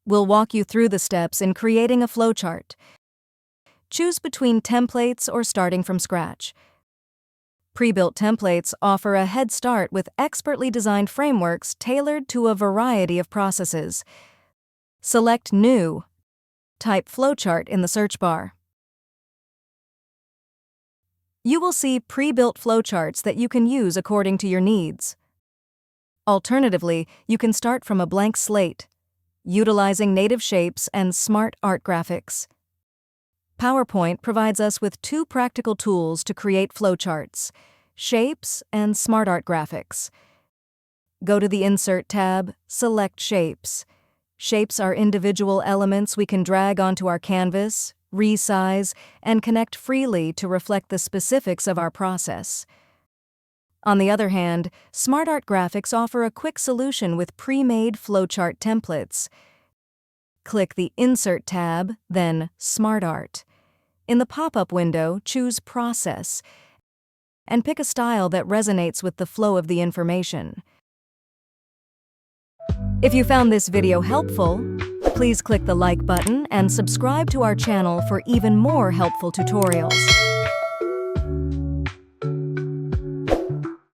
We'll walk you through the steps in creating a flowchart. Choose between templates or starting from scratch. Pre-built templates offer a head start with expertly designed frameworks tailored to a variety of processes. Select New. Type flowchart in the search bar. You will see pre-built flowcharts that you can use according to your needs. Alternatively, you can start from a blank slate, utilizing native shapes and smart art graphics. PowerPoint provides us with two practical tools to create flowcharts: Shapes and Smart Art Graphics. Go to the Insert tab, select Shapes. Shapes are individual elements we can drag onto our canvas, resize, and connect freely to reflect the specifics of our process. On the other hand, Smart Art Graphics offer a quick solution with pre-made flowchart templates. Click the Insert tab, then Smart Art. In the pop-up window, choose Process, and pick a style that resonates with the flow of the information. If you found this video helpful, please click the like button and subscribe to our channel for even more helpful tutorials.